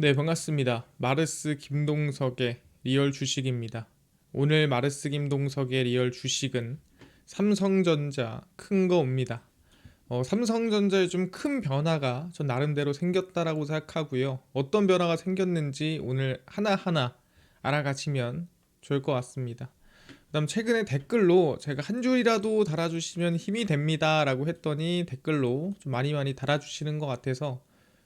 네, 반갑습니다. 마르스 김동석의 리얼 주식입니다. 오늘 마르스 김동석의 리얼 주식은 삼성전자 큰 거 옵니다. 삼성전자에 좀 큰 변화가 전 나름대로 생겼다라고 생각하고요. 어떤 변화가 생겼는지 오늘 하나하나 알아가시면 좋을 것 같습니다. 그다음 최근에 댓글로 제가 한 줄이라도 달아주시면 힘이 됩니다라고 했더니 댓글로 좀 많이 달아주시는 것 같아서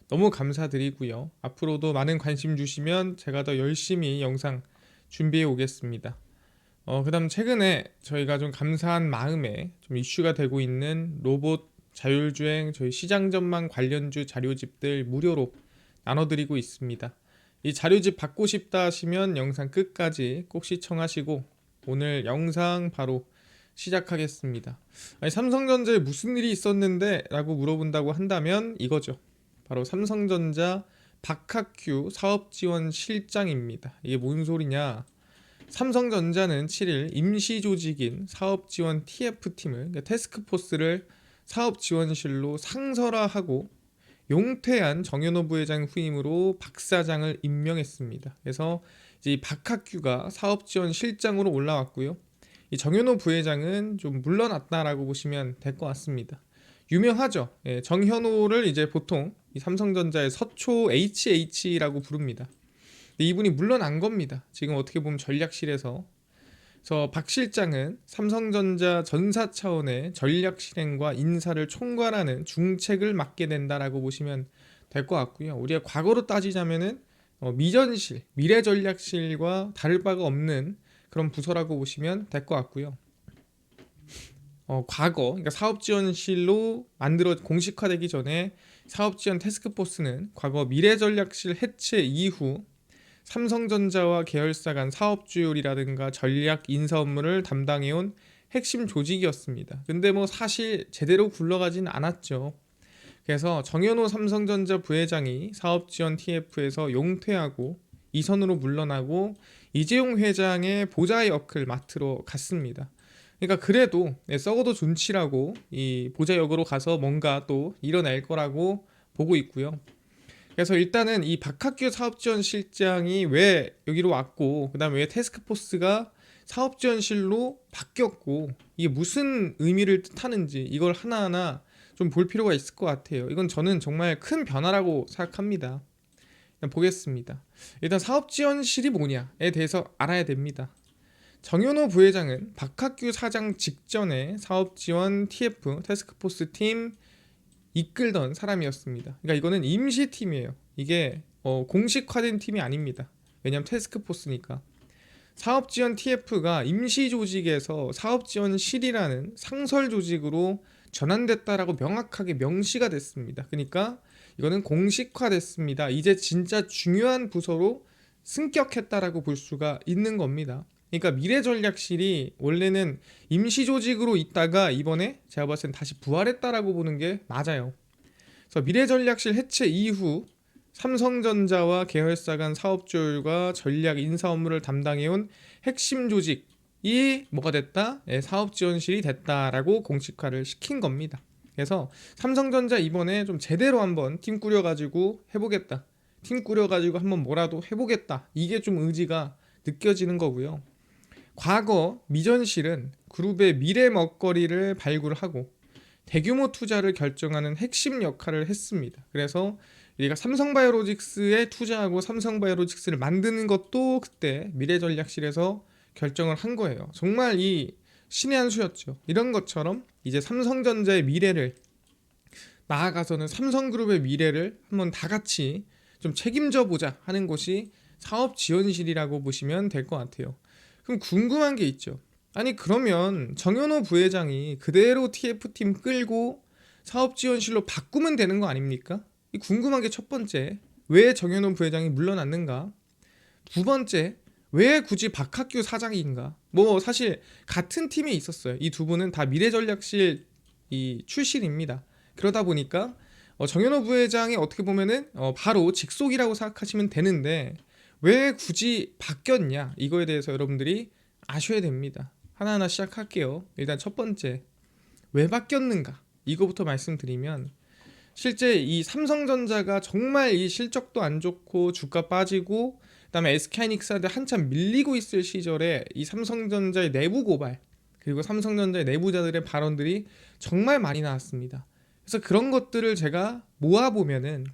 너무 감사드리고요. 앞으로도 많은 관심 주시면 제가 더 열심히 영상 준비해 오겠습니다. 그다음 최근에 저희가 좀 감사한 마음에 좀 이슈가 되고 있는 로봇 자율주행 저희 시장 전망 관련주 자료집들 무료로 나눠드리고 있습니다. 이 자료집 받고 싶다 하시면 영상 끝까지 꼭 시청하시고 오늘 영상 바로 시작하겠습니다. 아니, 삼성전자에 무슨 일이 있었는데 라고 물어본다고 한다면 이거죠. 바로 삼성전자 박학규 사업지원 실장입니다. 이게 뭔 소리냐? 삼성전자는 7일 임시조직인 사업지원 TF팀을 그러니까 태스크포스를 사업지원실로 상설화하고 용태한 정현호 부회장 후임으로 박 사장을 임명했습니다. 그래서 이제 이 박학규가 사업지원 실장으로 올라왔고요. 이 정현호 부회장은 좀 물러났다라고 보시면 될 것 같습니다. 유명하죠. 예, 정현호를 이제 보통 이 삼성전자의 서초 HH라고 부릅니다. 근데 이분이 물러난 겁니다. 지금 어떻게 보면 전략실에서. 그래서 박 실장은 삼성전자 전사 차원의 전략 실행과 인사를 총괄하는 중책을 맡게 된다라고 보시면 될 것 같고요. 우리가 과거로 따지자면은 미전실, 미래전략실과 다를 바가 없는 그런 부서라고 보시면 될 것 같고요. 과거, 그러니까 사업지원실로 만들어 공식화되기 전에 사업지원 태스크포스는 과거 미래전략실 해체 이후 삼성전자와 계열사 간 사업 조율이라든가 전략 인사 업무를 담당해온 핵심 조직이었습니다. 근데 뭐 사실 제대로 굴러가진 않았죠. 그래서 정현호 삼성전자 부회장이 사업지원 TF에서 용퇴하고 이선으로 물러나고 이재용 회장의 보좌 역을 맡으러 갔습니다. 그러니까 그래도 썩어도 존치라고 이 보좌 역으로 가서 뭔가 또 일어날 거라고 보고 있고요. 그래서 일단은 이 박학규 사업지원실장이 왜 여기로 왔고 그다음에 왜 태스크포스가 사업지원실로 바뀌었고 이게 무슨 의미를 뜻하는지 이걸 하나하나 좀 볼 필요가 있을 것 같아요. 이건 저는 정말 큰 변화라고 생각합니다. 일단 보겠습니다. 일단 사업지원실이 뭐냐에 대해서 알아야 됩니다. 정현호 부회장은 박학규 사장 직전에 사업지원 TF 태스크포스 팀 이끌던 사람이었습니다. 그러니까 이거는 임시팀이에요. 이게 공식화된 팀이 아닙니다. 왜냐하면 태스크포스니까. 사업지원 TF가 임시조직에서 사업지원실이라는 상설 조직으로 전환됐다라고 명확하게 명시가 됐습니다. 그러니까 이거는 공식화됐습니다. 이제 진짜 중요한 부서로 승격했다라고 볼 수가 있는 겁니다. 그러니까 미래전략실이 원래는 임시조직으로 있다가 이번에 제가 봤을 땐 다시 부활했다라고 보는 게 맞아요. 그래서 미래전략실 해체 이후 삼성전자와 계열사 간 사업 조율과 전략 인사 업무를 담당해온 핵심 조직이 뭐가 됐다? 네, 사업지원실이 됐다라고 공식화를 시킨 겁니다. 그래서 삼성전자 이번에 좀 제대로 한번 팀 꾸려가지고 해보겠다. 팀 꾸려가지고 한번 뭐라도 해보겠다. 이게 좀 의지가 느껴지는 거고요. 과거 미전실은 그룹의 미래 먹거리를 발굴하고 대규모 투자를 결정하는 핵심 역할을 했습니다. 그래서 우리가 삼성바이오로직스에 투자하고 삼성바이오로직스를 만드는 것도 그때 미래전략실에서 결정을 한 거예요. 정말 이 신의 한 수였죠. 이런 것처럼 이제 삼성전자의 미래를 나아가서는 삼성그룹의 미래를 한번 다 같이 좀 책임져 보자 하는 곳이 사업지원실이라고 보시면 될 것 같아요. 그럼 궁금한 게 있죠. 아니 그러면 정현호 부회장이 그대로 TF팀 끌고 사업지원실로 바꾸면 되는 거 아닙니까? 이 궁금한 게 첫 번째, 왜 정현호 부회장이 물러났는가? 두 번째, 왜 굳이 박학규 사장인가? 뭐 사실 같은 팀에 있었어요. 이 두 분은 다 미래전략실 이 출신입니다. 그러다 보니까 정현호 부회장이 어떻게 보면은 바로 직속이라고 생각하시면 되는데 왜 굳이 바뀌었냐? 이거에 대해서 여러분들이 아셔야 됩니다. 하나하나 시작할게요. 일단 첫 번째, 왜 바뀌었는가? 이거부터 말씀드리면 실제 이 삼성전자가 정말 이 실적도 안 좋고 주가 빠지고 그다음에 SK하이닉스한테 한참 밀리고 있을 시절에 이 삼성전자의 내부 고발 그리고 삼성전자의 내부자들의 발언들이 정말 많이 나왔습니다. 그래서 그런 것들을 제가 모아보면은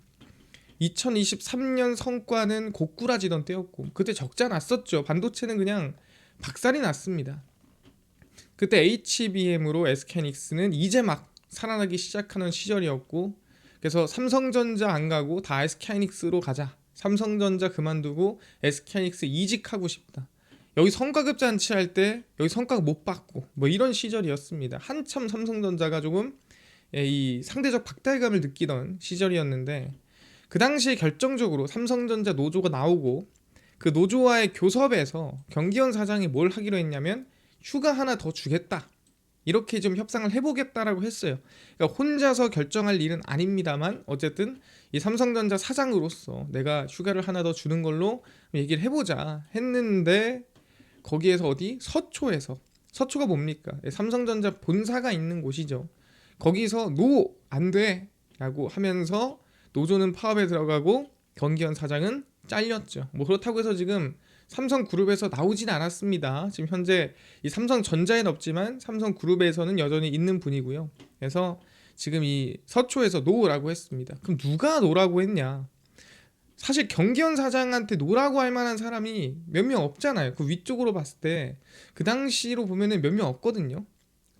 2023년 성과는 고꾸라지던 때였고 그때 적자 났었죠. 반도체는 그냥 박살이 났습니다. 그때 HBM으로 SK하이닉스는 이제 막 살아나기 시작하는 시절이었고 그래서 삼성전자 안 가고 다 SK하이닉스로 가자. 삼성전자 그만두고 SK하이닉스 이직하고 싶다. 여기 성과급 잔치할 때 여기 성과 못 받고 뭐 이런 시절이었습니다. 한참 삼성전자가 조금 이 상대적 박탈감을 느끼던 시절이었는데 그 당시에 결정적으로 삼성전자 노조가 나오고 그 노조와의 교섭에서 경기현 사장이 뭘 하기로 했냐면 휴가 하나 더 주겠다. 이렇게 좀 협상을 해보겠다라고 했어요. 그러니까 혼자서 결정할 일은 아닙니다만 어쨌든 이 삼성전자 사장으로서 내가 휴가를 하나 더 주는 걸로 얘기를 해보자 했는데 거기에서 어디 서초가 뭡니까? 삼성전자 본사가 있는 곳이죠. 거기서 노 안 돼 라고 하면서 노조는 파업에 들어가고 경기현 사장은 잘렸죠. 뭐 그렇다고 해서 지금 삼성그룹에서 나오진 않았습니다. 지금 현재 이 삼성전자에는 없지만 삼성그룹에서는 여전히 있는 분이고요. 그래서 지금 이 서초에서 노라고 했습니다. 그럼 누가 노라고 했냐? 사실 경기현 사장한테 노라고 할 만한 사람이 몇 명 없잖아요. 그 위쪽으로 봤을 때 그 당시로 보면은 몇 명 없거든요.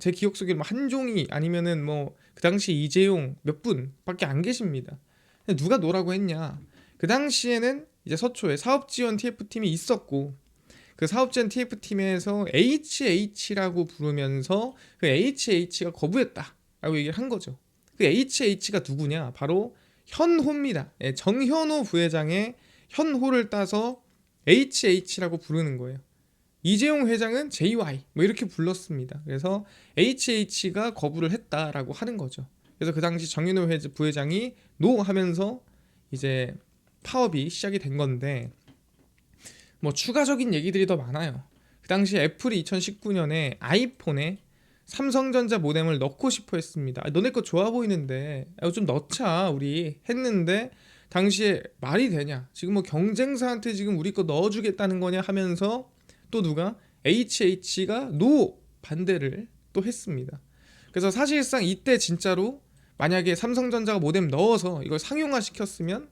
제 기억 속에 뭐 한종희 아니면은 뭐 그 당시 이재용 몇 분밖에 안 계십니다. 누가 노라고 했냐? 그 당시에는 이제 서초에 사업지원 TF팀이 있었고 그 사업지원 TF팀에서 HH라고 부르면서 그 HH가 거부했다라고 얘기를 한 거죠. 그 HH가 누구냐? 바로 현호입니다. 정현호 부회장의 현호를 따서 HH라고 부르는 거예요. 이재용 회장은 JY 뭐 이렇게 불렀습니다. 그래서 HH가 거부를 했다라고 하는 거죠. 그래서 그 당시 정현호 부회장이 노 하면서 이제 파업이 시작이 된 건데 뭐 추가적인 얘기들이 더 많아요. 그 당시 애플이 2019년에 아이폰에 삼성전자 모뎀을 넣고 싶어 했습니다. 너네 거 좋아 보이는데 좀 넣자 우리 했는데 당시에 말이 되냐? 지금 뭐 경쟁사한테 지금 우리 거 넣어주겠다는 거냐 하면서 또 누가 HH가 노 반대를 또 했습니다. 그래서 사실상 이때 진짜로 만약에 삼성전자가 모뎀 넣어서 이걸 상용화 시켰으면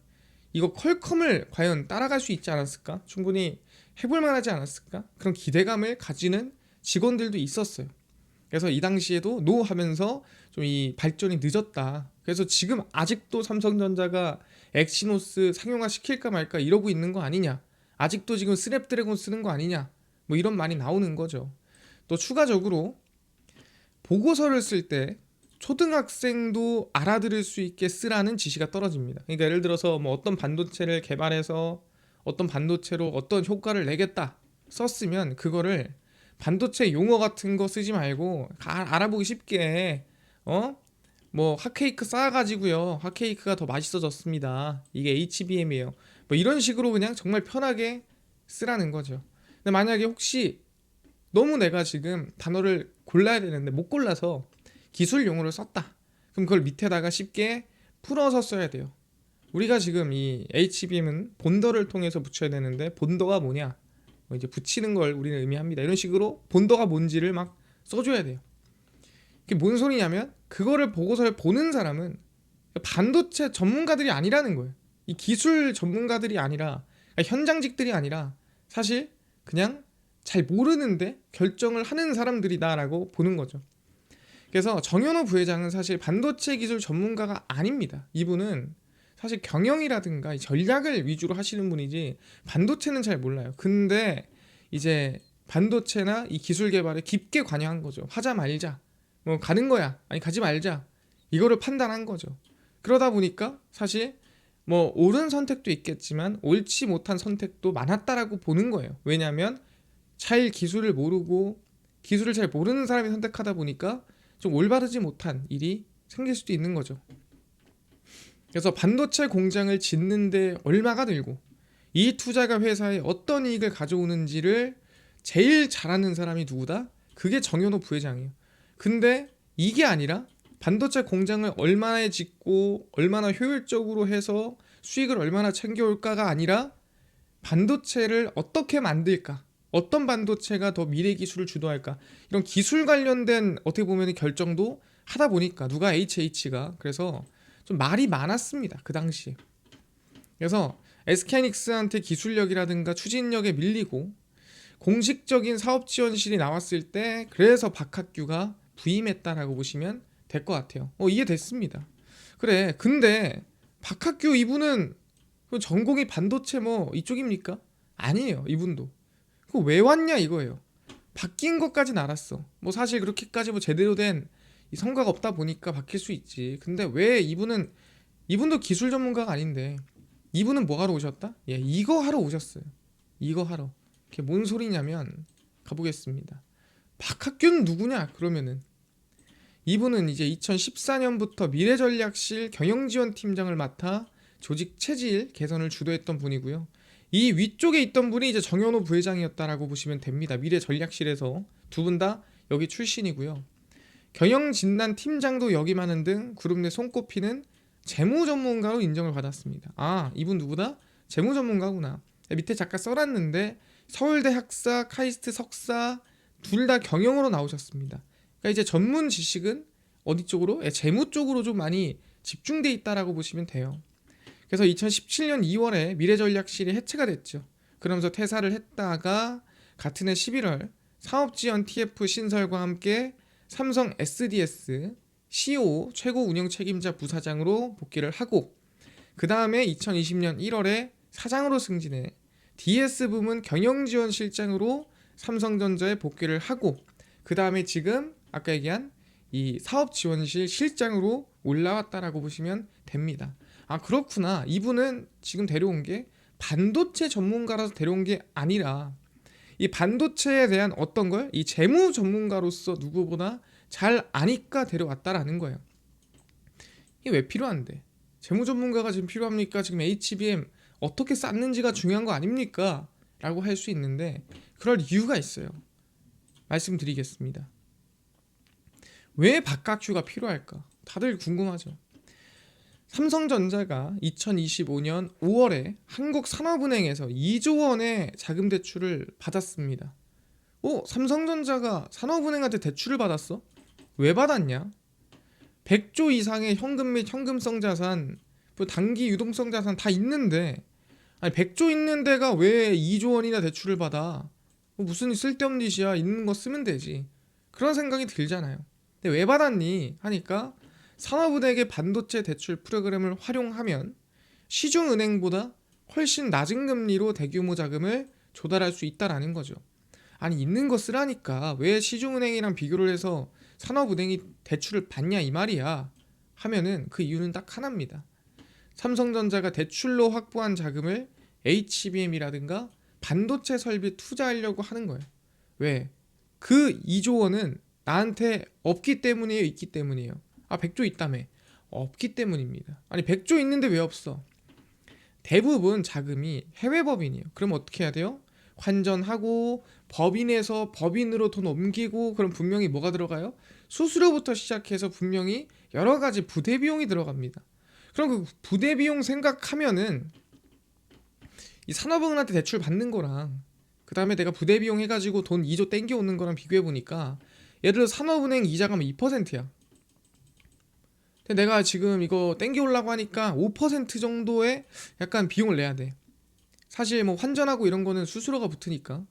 이거 퀄컴을 과연 따라갈 수 있지 않았을까? 충분히 해볼 만하지 않았을까? 그런 기대감을 가지는 직원들도 있었어요. 그래서 이 당시에도 노 하면서 좀 이 발전이 늦었다. 그래서 지금 아직도 삼성전자가 엑시노스 상용화 시킬까 말까 이러고 있는 거 아니냐? 아직도 지금 스냅드래곤 쓰는 거 아니냐? 뭐 이런 말이 나오는 거죠. 또 추가적으로 보고서를 쓸 때 초등학생도 알아들을 수 있게 쓰라는 지시가 떨어집니다. 그러니까 예를 들어서 뭐 어떤 반도체를 개발해서 어떤 반도체로 어떤 효과를 내겠다 썼으면 그거를 반도체 용어 같은 거 쓰지 말고 알아보기 쉽게 뭐 핫케이크 쌓아가지고요 핫케이크가 더 맛있어졌습니다. 이게 HBM이에요. 뭐 이런 식으로 그냥 정말 편하게 쓰라는 거죠. 근데 만약에 혹시 너무 내가 지금 단어를 골라야 되는데 못 골라서 기술 용어를 썼다. 그럼 그걸 밑에다가 쉽게 풀어서 써야 돼요. 우리가 지금 이 HBM은 본더를 통해서 붙여야 되는데 본더가 뭐냐? 뭐 이제 붙이는 걸 우리는 의미합니다. 이런 식으로 본더가 뭔지를 막 써줘야 돼요. 이게 뭔 소리냐면 그거를 보고서를 보는 사람은 반도체 전문가들이 아니라는 거예요. 이 기술 전문가들이 아니라 현장직들이 아니라 사실 그냥 잘 모르는데 결정을 하는 사람들이다라고 보는 거죠. 그래서 정현호 부회장은 사실 반도체 기술 전문가가 아닙니다. 이분은 사실 경영이라든가 전략을 위주로 하시는 분이지 반도체는 잘 몰라요. 근데 이제 반도체나 이 기술 개발에 깊게 관여한 거죠. 하자 말자. 뭐 가는 거야. 아니 가지 말자. 이거를 판단한 거죠. 그러다 보니까 사실 뭐 옳은 선택도 있겠지만 옳지 못한 선택도 많았다라고 보는 거예요. 왜냐하면 잘 기술을 모르고 기술을 잘 모르는 사람이 선택하다 보니까 좀 올바르지 못한 일이 생길 수도 있는 거죠. 그래서 반도체 공장을 짓는데 얼마가 들고 이 투자가 회사에 어떤 이익을 가져오는지를 제일 잘하는 사람이 누구다? 그게 정현호 부회장이에요. 근데 이게 아니라 반도체 공장을 얼마나 짓고 얼마나 효율적으로 해서 수익을 얼마나 챙겨올까가 아니라 반도체를 어떻게 만들까, 어떤 반도체가 더 미래 기술을 주도할까, 이런 기술 관련된 어떻게 보면 결정도 하다 보니까 누가 HH가 그래서 좀 말이 많았습니다 그 당시에. 그래서 SK하이닉스한테 기술력이라든가 추진력에 밀리고 공식적인 사업 지원실이 나왔을 때 그래서 박학규가 부임했다라고 보시면 될 것 같아요. 이해됐습니다. 그래, 근데 박학규 이분은 그 전공이 반도체 뭐 이쪽입니까? 아니에요. 이분도 그 왜 왔냐 이거예요. 바뀐 것까진 알았어. 뭐 사실 그렇게까지 뭐 제대로 된 이 성과가 없다 보니까 바뀔 수 있지. 근데 왜 이분도 기술 전문가가 아닌데 이분은 뭐 하러 오셨다? 예, 이거 하러 오셨어요. 이거 하러. 그게 뭔 소리냐면 가보겠습니다. 박학규는 누구냐? 그러면은 이분은 이제 2014년부터 미래전략실 경영지원팀장을 맡아 조직 체질 개선을 주도했던 분이고요. 이 위쪽에 있던 분이 이제 정현호 부회장이었다라고 보시면 됩니다. 미래전략실에서 두 분 다 여기 출신이고요. 경영진단팀장도 역임하는 등 그룹 내 손꼽히는 재무전문가로 인정을 받았습니다. 아, 이분 누구다? 재무전문가구나. 밑에 잠깐 써놨는데 서울대 학사, 카이스트 석사 둘 다 경영으로 나오셨습니다. 그러니까 이제 전문 지식은 어디 쪽으로? 재무 쪽으로 좀 많이 집중돼 있다라고 보시면 돼요. 그래서 2017년 2월에 미래전략실이 해체가 됐죠. 그러면서 퇴사를 했다가 같은 해 11월 사업지원 TF 신설과 함께 삼성 SDS CEO 최고 운영 책임자 부사장으로 복귀를 하고 그 다음에 2020년 1월에 사장으로 승진해 DS 부문 경영지원실장으로 삼성전자에 복귀를 하고 그 다음에 지금 아까 얘기한 이 사업지원실 실장으로 올라왔다라고 보시면 됩니다. 아, 그렇구나. 이분은 지금 데려온 게 반도체 전문가라서 데려온 게 아니라 이 반도체에 대한 어떤 걸 이 재무 전문가로서 누구보다 잘 아니까 데려왔다라는 거예요. 이게 왜 필요한데? 재무 전문가가 지금 필요합니까? 지금 HBM 어떻게 쌓는지가 중요한 거 아닙니까? 라고 할 수 있는데 그럴 이유가 있어요. 말씀드리겠습니다. 왜 박학규가 필요할까? 다들 궁금하죠. 삼성전자가 2025년 5월에 한국산업은행에서 2조 원의 자금 대출을 받았습니다. 삼성전자가 산업은행한테 대출을 받았어? 왜 받았냐? 100조 이상의 현금 및 현금성 자산, 단기 유동성 자산 다 있는데 아니 100조 있는 데가 왜 2조 원이나 대출을 받아? 무슨 쓸데없는 짓이야. 있는 거 쓰면 되지. 그런 생각이 들잖아요. 근데 왜 받았니? 하니까 산업은행의 반도체 대출 프로그램을 활용하면 시중은행보다 훨씬 낮은 금리로 대규모 자금을 조달할 수 있다라는 거죠. 아니 있는 거 쓰라니까 왜 시중은행이랑 비교를 해서 산업은행이 대출을 받냐 이 말이야 하면은 그 이유는 딱 하나입니다. 삼성전자가 대출로 확보한 자금을 HBM이라든가 반도체 설비 투자하려고 하는 거예요. 왜? 그 2조 원은 나한테 없기 때문이에요? 있기 때문이에요? 100조 있다며. 없기 때문입니다. 아니 100조 있는데 왜 없어? 대부분 자금이 해외 법인이에요. 그럼 어떻게 해야 돼요? 환전하고 법인에서 법인으로 돈 옮기고 그럼 분명히 뭐가 들어가요? 수수료부터 시작해서 분명히 여러 가지 부대 비용이 들어갑니다. 그럼 그 부대 비용 생각하면은 이 산업은행한테 대출 받는 거랑 그 다음에 내가 부대 비용 해가지고 돈 2조 땡겨오는 거랑 비교해보니까 예를 들어 산업은행 이자가 2%야. 근데 내가 지금 이거 땡겨오려고 하니까 5% 정도의 약간 비용을 내야 돼. 사실 뭐 환전하고 이런 거는 수수료가 붙으니까.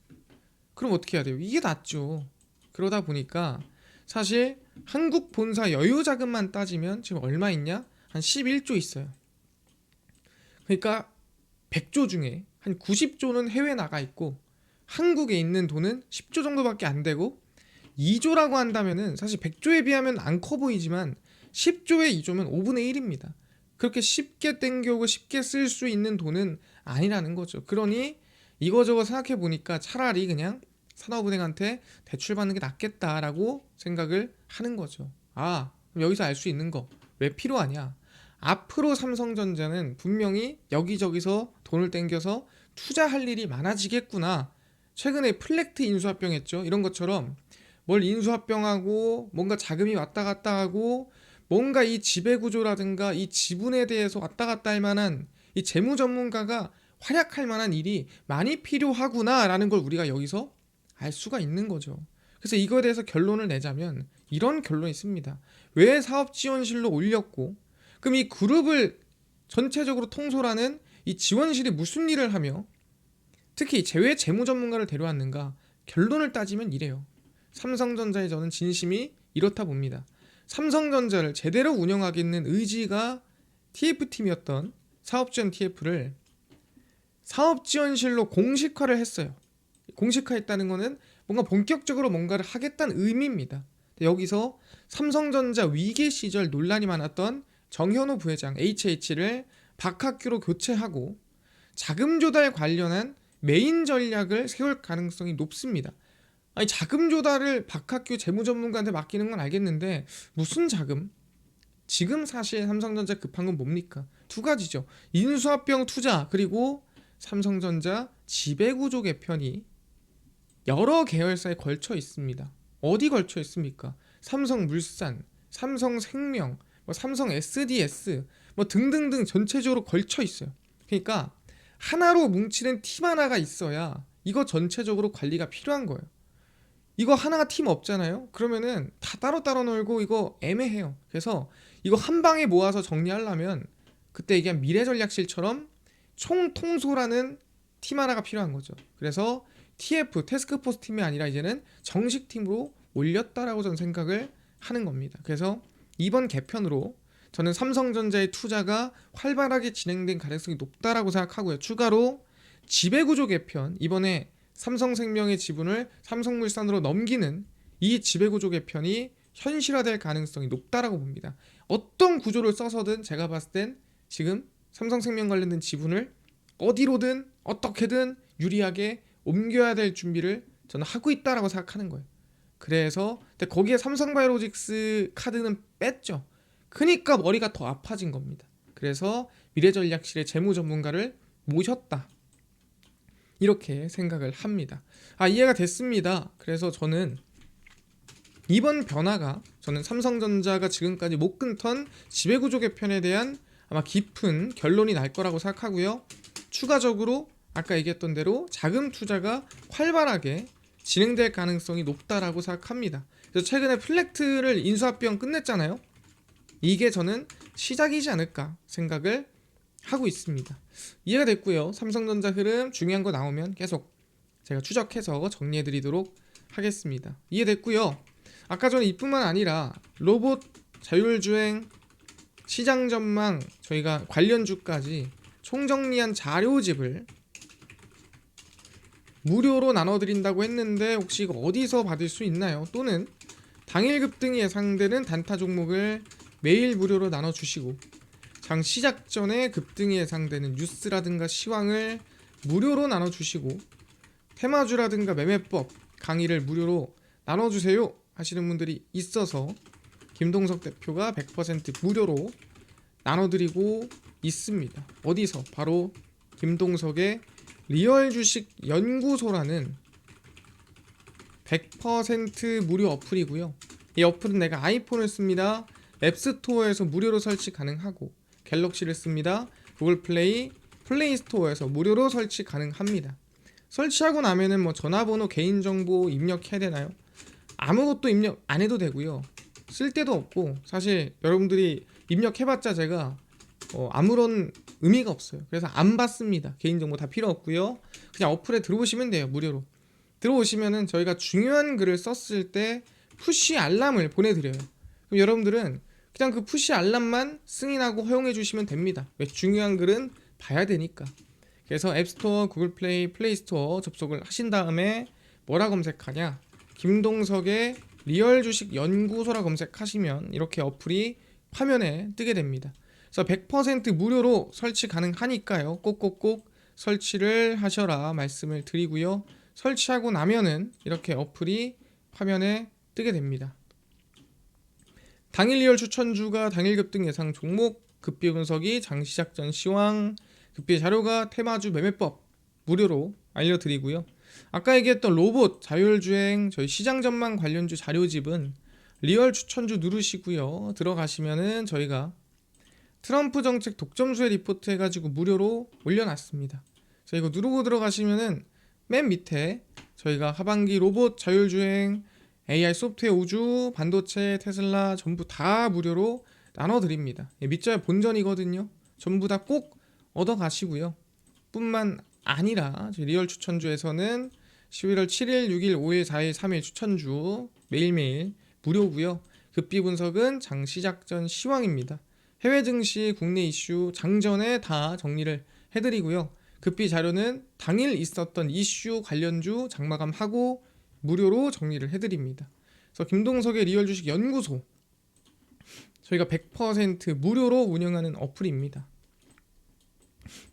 그럼 어떻게 해야 돼요? 이게 낫죠. 그러다 보니까 사실 한국 본사 여유 자금만 따지면 지금 얼마 있냐? 한 11조 있어요. 그러니까 100조 중에 한 90조는 해외 나가 있고 한국에 있는 돈은 10조 정도밖에 안 되고 2조라고 한다면은 사실 100조에 비하면 안 커 보이지만 10조에 2조면 5분의 1입니다. 그렇게 쉽게 땡겨오고 쉽게 쓸 수 있는 돈은 아니라는 거죠. 그러니 이거저거 생각해 보니까 차라리 그냥 산업은행한테 대출 받는 게 낫겠다라고 생각을 하는 거죠. 그럼 여기서 알 수 있는 거 왜 필요하냐? 앞으로 삼성전자는 분명히 여기저기서 돈을 땡겨서 투자할 일이 많아지겠구나. 최근에 플렉트 인수합병 했죠. 이런 것처럼 뭘 인수합병하고 뭔가 자금이 왔다 갔다 하고 뭔가 이 지배구조라든가 이 지분에 대해서 왔다 갔다 할 만한 이 재무 전문가가 활약할 만한 일이 많이 필요하구나라는 걸 우리가 여기서 알 수가 있는 거죠. 그래서 이거에 대해서 결론을 내자면 이런 결론이 있습니다. 왜 사업지원실로 올렸고, 그럼 이 그룹을 전체적으로 통솔하는 이 지원실이 무슨 일을 하며 특히 왜 재무 전문가를 데려왔는가? 결론을 따지면 이래요. 삼성전자의 저는 진심이 이렇다 봅니다. 삼성전자를 제대로 운영하겠는 의지가 TF팀이었던 사업지원 TF를 사업지원실로 공식화를 했어요. 공식화했다는 거는 뭔가 본격적으로 뭔가를 하겠다는 의미입니다. 여기서 삼성전자 위기 시절 논란이 많았던 정현호 부회장 HH를 박학규로 교체하고 자금 조달 관련한 메인 전략을 세울 가능성이 높습니다. 아니, 자금 조달을 박학규 재무전문가한테 맡기는 건 알겠는데 무슨 자금? 지금 사실 삼성전자 급한 건 뭡니까? 두 가지죠. 인수합병 투자 그리고 삼성전자 지배구조 개편이 여러 계열사에 걸쳐 있습니다. 어디 걸쳐 있습니까? 삼성물산, 삼성생명, 삼성 SDS 등등등 전체적으로 걸쳐 있어요. 그러니까 하나로 뭉치는 팀 하나가 있어야 이거 전체적으로 관리가 필요한 거예요. 이거 하나가 팀 없잖아요. 그러면은 다 따로따로 놀고 이거 애매해요. 그래서 이거 한 방에 모아서 정리하려면 그때 얘기한 미래전략실처럼 총통솔하는 팀 하나가 필요한 거죠. 그래서 TF 태스크포스 팀이 아니라 이제는 정식 팀으로 올렸다라고 저는 생각을 하는 겁니다. 그래서 이번 개편으로 저는 삼성전자의 투자가 활발하게 진행된 가능성이 높다라고 생각하고요. 추가로 지배구조 개편, 이번에 삼성생명의 지분을 삼성물산으로 넘기는 이 지배구조 개편이 현실화될 가능성이 높다라고 봅니다. 어떤 구조를 써서든 제가 봤을 땐 지금 삼성생명 관련된 지분을 어디로든 어떻게든 유리하게 옮겨야 될 준비를 저는 하고 있다라고 생각하는 거예요. 그래서 근데 거기에 삼성바이오로직스 카드는 뺐죠. 그러니까 머리가 더 아파진 겁니다. 그래서 미래전략실의 재무 전문가를 모셨다. 이렇게 생각을 합니다. 이해가 됐습니다. 그래서 저는 이번 변화가 저는 삼성전자가 지금까지 못 끊던 지배구조 개편에 대한 아마 깊은 결론이 날 거라고 생각하고요. 추가적으로 아까 얘기했던 대로 자금 투자가 활발하게 진행될 가능성이 높다라고 생각합니다. 그래서 최근에 플렉트를 인수합병 끝냈잖아요. 이게 저는 시작이지 않을까 생각을 하고 있습니다. 이해가 됐고요. 삼성전자 흐름 중요한 거 나오면 계속 제가 추적해서 정리해 드리도록 하겠습니다. 이해됐고요. 아까 전에 이뿐만 아니라 로봇, 자율주행, 시장 전망, 저희가 관련주까지 총정리한 자료집을 무료로 나눠드린다고 했는데 혹시 이거 어디서 받을 수 있나요? 또는 당일 급등이 예상되는 단타 종목을 매일 무료로 나눠주시고 장 시작 전에 급등이 예상되는 뉴스라든가 시황을 무료로 나눠주시고 테마주라든가 매매법 강의를 무료로 나눠주세요 하시는 분들이 있어서 김동석 대표가 100% 무료로 나눠드리고 있습니다. 어디서? 바로 김동석의 리얼 주식 연구소라는 100% 무료 어플이고요. 이 어플은 내가 아이폰을 씁니다. 앱스토어에서 무료로 설치 가능하고 갤럭시를 씁니다. 구글 플레이, 플레이 스토어에서 무료로 설치 가능합니다. 설치하고 나면은 전화번호, 개인정보 입력해야 되나요? 아무것도 입력 안 해도 되고요. 쓸 데도 없고 사실 여러분들이 입력해봤자 제가 아무런 의미가 없어요. 그래서 안 받습니다. 개인정보 다 필요 없고요. 그냥 어플에 들어오시면 돼요. 무료로. 들어오시면은 저희가 중요한 글을 썼을 때 푸시 알람을 보내드려요. 그럼 여러분들은 그냥 그 푸시 알람만 승인하고 허용해 주시면 됩니다. 왜? 중요한 글은 봐야 되니까. 그래서 앱스토어, 구글 플레이, 플레이 스토어 접속을 하신 다음에 뭐라 검색하냐? 김동석의 리얼 주식 연구소라 검색하시면 이렇게 어플이 화면에 뜨게 됩니다. 그래서 100% 무료로 설치 가능하니까요. 꼭꼭꼭 설치를 하셔라 말씀을 드리고요. 설치하고 나면은 이렇게 어플이 화면에 뜨게 됩니다. 당일 리얼 추천주가 당일 급등 예상 종목, 급비 분석이 장 시작 전 시황, 급비 자료가 테마주 매매법 무료로 알려드리고요. 아까 얘기했던 로봇, 자율주행, 저희 시장 전망 관련주 자료집은 리얼 추천주 누르시고요. 들어가시면은 저희가 트럼프 정책 독점수혜 리포트 해가지고 무료로 올려놨습니다. 자, 이거 누르고 들어가시면은 맨 밑에 저희가 하반기 로봇 자율주행, AI 소프트웨어 우주, 반도체, 테슬라 전부 다 무료로 나눠드립니다. 밑자야 본전이거든요. 전부 다 꼭 얻어가시고요. 뿐만 아니라 저희 리얼 추천주에서는 11월 7일, 6일, 5일, 4일, 3일 추천주 매일매일 무료고요. 급비 분석은 장 시작 전 시황입니다. 해외 증시, 국내 이슈 장전에 다 정리를 해드리고요. 급비 자료는 당일 있었던 이슈 관련주 장마감하고 무료로 정리를 해드립니다. 그래서 김동석의 리얼 주식 연구소 저희가 100% 무료로 운영하는 어플입니다.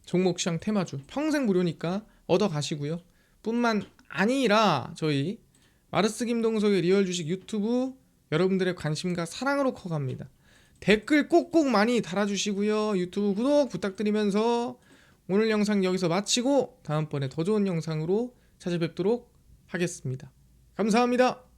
종목 시장 테마주 평생 무료니까 얻어 가시고요. 뿐만 아니라 저희 마르스 김동석의 리얼 주식 유튜브 여러분들의 관심과 사랑으로 커갑니다. 댓글 꼭꼭 많이 달아주시고요. 유튜브 구독 부탁드리면서 오늘 영상 여기서 마치고 다음번에 더 좋은 영상으로 찾아뵙도록 하겠습니다. 감사합니다.